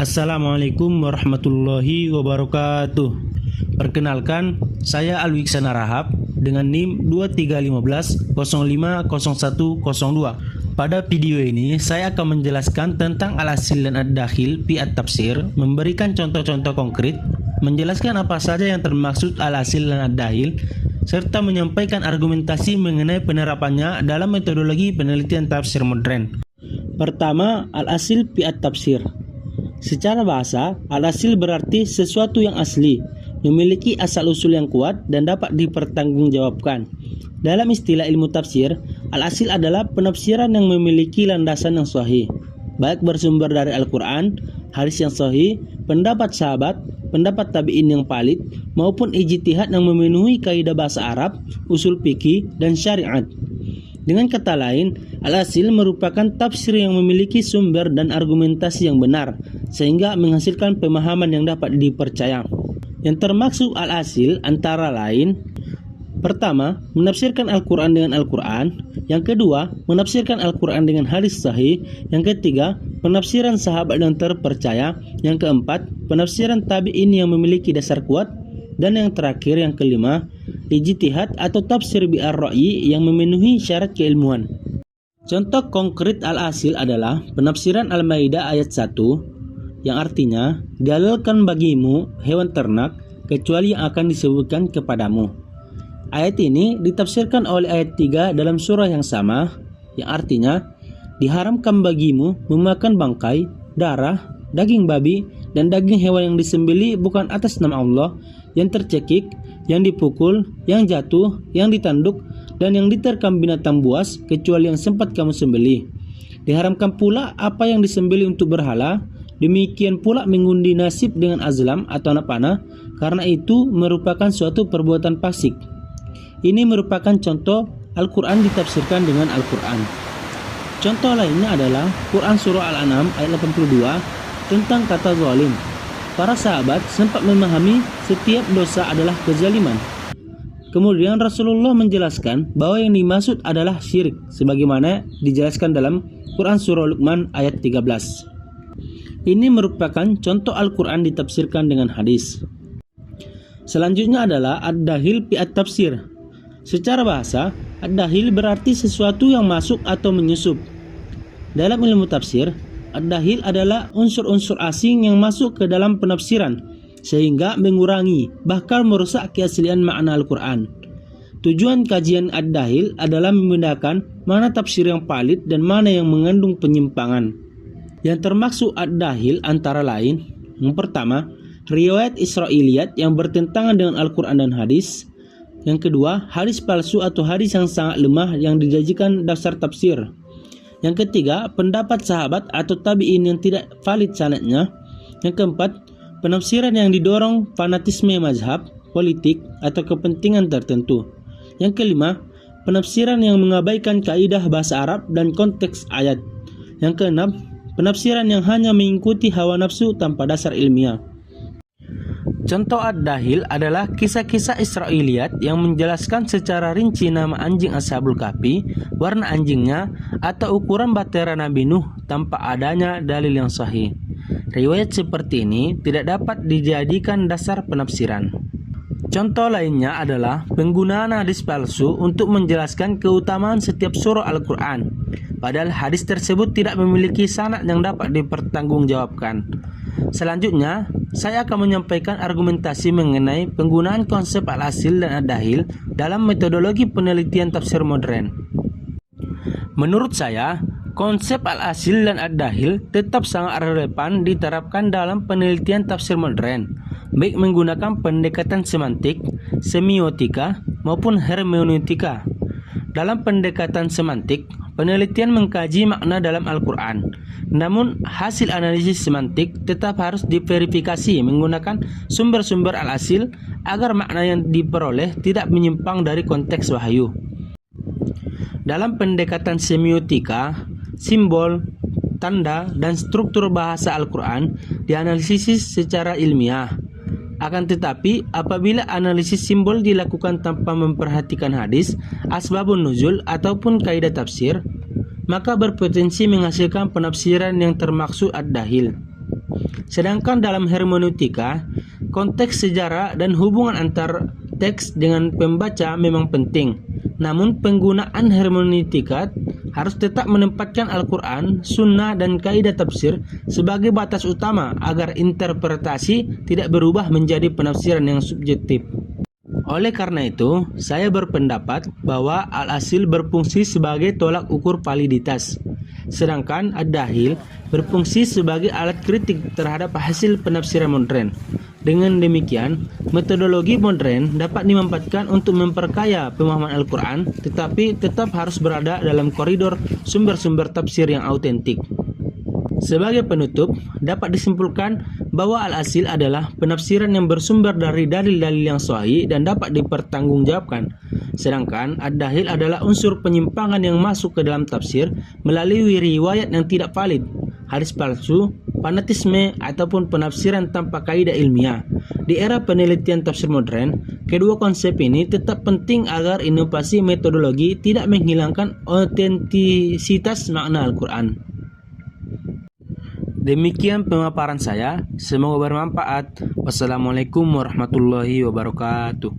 Assalamualaikum warahmatullahi wabarakatuh. Perkenalkan, saya Alwiksan Rahab dengan NIM 2315050102. Pada video ini, saya akan menjelaskan tentang al-asil dan ad-dakhil fi at-tafsir, memberikan contoh-contoh konkret, menjelaskan apa saja yang termaksud al-asil dan ad-dakhil, serta menyampaikan argumentasi mengenai penerapannya dalam metodologi penelitian tafsir modern. Pertama, al-asil fi at-tafsir. Secara bahasa, al-asil berarti sesuatu yang asli, memiliki asal-usul yang kuat dan dapat dipertanggungjawabkan. Dalam istilah ilmu tafsir, al-asil adalah penafsiran yang memiliki landasan yang sahih, baik bersumber dari Al-Quran, hadis yang sahih, pendapat sahabat, pendapat tabi'in yang valid, maupun ijtihad yang memenuhi kaidah bahasa Arab, usul fikih, dan syariat. Dengan kata lain, al-asil merupakan tafsir yang memiliki sumber dan argumentasi yang benar, sehingga menghasilkan pemahaman yang dapat dipercaya. Yang termaksud al-asil antara lain: pertama, menafsirkan Al-Quran dengan Al-Quran. Yang kedua, menafsirkan Al-Quran dengan hadis sahih. Yang ketiga, penafsiran sahabat yang terpercaya. Yang keempat, penafsiran tabi'in yang memiliki dasar kuat. Dan yang terakhir, yang kelima, ijtihad atau tafsir bi'ar-ra'yi yang memenuhi syarat keilmuan. Contoh konkret al-asil adalah penafsiran Al-Maidah ayat 1 yang artinya, dihalalkan bagimu hewan ternak kecuali yang akan disebutkan kepadamu. Ayat ini ditafsirkan oleh ayat 3 dalam surah yang sama yang artinya, diharamkan bagimu memakan bangkai, darah, daging babi, dan daging hewan yang disembelih bukan atas nama Allah, yang tercekik, yang dipukul, yang jatuh, yang ditanduk, dan yang diterkam binatang buas kecuali yang sempat kamu sembelih. Diharamkan pula apa yang disembelih untuk berhala, demikian pula mengundi nasib dengan azlam atau anak panah, karena itu merupakan suatu perbuatan fasik. Ini merupakan contoh Al-Quran ditafsirkan dengan Al-Quran. Contoh lainnya adalah Quran Surah Al-An'am ayat 82 tentang kata zalim. Para sahabat sempat memahami setiap dosa adalah kezaliman. Kemudian Rasulullah menjelaskan bahwa yang dimaksud adalah syirik, sebagaimana dijelaskan dalam Quran Surah Luqman ayat 13. Ini merupakan contoh Al-Quran ditafsirkan dengan hadis. Selanjutnya adalah ad-dakhil fi at-tafsir. Secara bahasa, ad-dakhil berarti sesuatu yang masuk atau menyusup. Dalam ilmu tafsir, ad-dakhil adalah unsur-unsur asing yang masuk ke dalam penafsiran, sehingga mengurangi, bahkan merusak keaslian makna Al-Quran. Tujuan kajian ad-dakhil adalah membedakan mana tafsir yang valid dan mana yang mengandung penyimpangan. Yang termaksud ad-dakhil antara lain: yang pertama, riwayat Israiliyat yang bertentangan dengan Al-Quran dan hadis. Yang kedua, hadis palsu atau hadis yang sangat lemah yang dijadikan dasar tafsir. Yang ketiga, pendapat sahabat atau tabi'in yang tidak valid sanadnya. Yang keempat, penafsiran yang didorong fanatisme mazhab, politik, atau kepentingan tertentu. Yang kelima, penafsiran yang mengabaikan kaidah bahasa Arab dan konteks ayat. Yang keenam, penafsiran yang hanya mengikuti hawa nafsu tanpa dasar ilmiah. Contoh ad-dakhil adalah kisah-kisah Israiliyat yang menjelaskan secara rinci nama anjing Ashabul Kahfi, warna anjingnya, atau ukuran bahtera Nabi Nuh tanpa adanya dalil yang sahih. Riwayat seperti ini tidak dapat dijadikan dasar penafsiran. Contoh lainnya adalah penggunaan hadis palsu untuk menjelaskan keutamaan setiap surah Al-Quran, padahal hadis tersebut tidak memiliki sanad yang dapat dipertanggungjawabkan. Selanjutnya, saya akan menyampaikan argumentasi mengenai penggunaan konsep al-asil dan ad-dakhil dalam metodologi penelitian tafsir modern. Menurut saya, konsep al-asil dan ad-dakhil tetap sangat relevan diterapkan dalam penelitian tafsir modern, baik menggunakan pendekatan semantik, semiotika, maupun hermeneutika. Dalam pendekatan semantik, penelitian mengkaji makna dalam Al-Quran. Namun, hasil analisis semantik tetap harus diverifikasi menggunakan sumber-sumber al-asil agar makna yang diperoleh tidak menyimpang dari konteks wahyu. Dalam pendekatan semiotika, simbol, tanda, dan struktur bahasa Al-Quran dianalisis secara ilmiah. Akan tetapi, apabila analisis simbol dilakukan tanpa memperhatikan hadis, asbabun nuzul, ataupun kaidah tafsir, maka berpotensi menghasilkan penafsiran yang termaksud ad-dakhil. Sedangkan dalam hermeneutika, konteks sejarah dan hubungan antar teks dengan pembaca memang penting. Namun penggunaan hermeneutika harus tetap menempatkan Al-Quran, Sunnah, dan kaidah tafsir sebagai batas utama agar interpretasi tidak berubah menjadi penafsiran yang subjektif. Oleh karena itu, saya berpendapat bahwa al-asil berfungsi sebagai tolak ukur validitas, sedangkan ad-dahil berfungsi sebagai alat kritik terhadap hasil penafsiran modern. Dengan demikian, metodologi modern dapat dimanfaatkan untuk memperkaya pemahaman Al-Quran, tetapi tetap harus berada dalam koridor sumber-sumber tafsir yang autentik. Sebagai penutup, dapat disimpulkan bahwa al-asil adalah penafsiran yang bersumber dari dalil-dalil yang sahih dan dapat dipertanggungjawabkan. Sedangkan ad-dahil adalah unsur penyimpangan yang masuk ke dalam tafsir melalui riwayat yang tidak valid, hadis palsu, fanatisme, ataupun penafsiran tanpa kaidah ilmiah. Di era penelitian tafsir modern, kedua konsep ini tetap penting agar inovasi metodologi tidak menghilangkan otentisitas makna Al-Quran. Demikian pemaparan saya, semoga bermanfaat. Wassalamualaikum warahmatullahi wabarakatuh.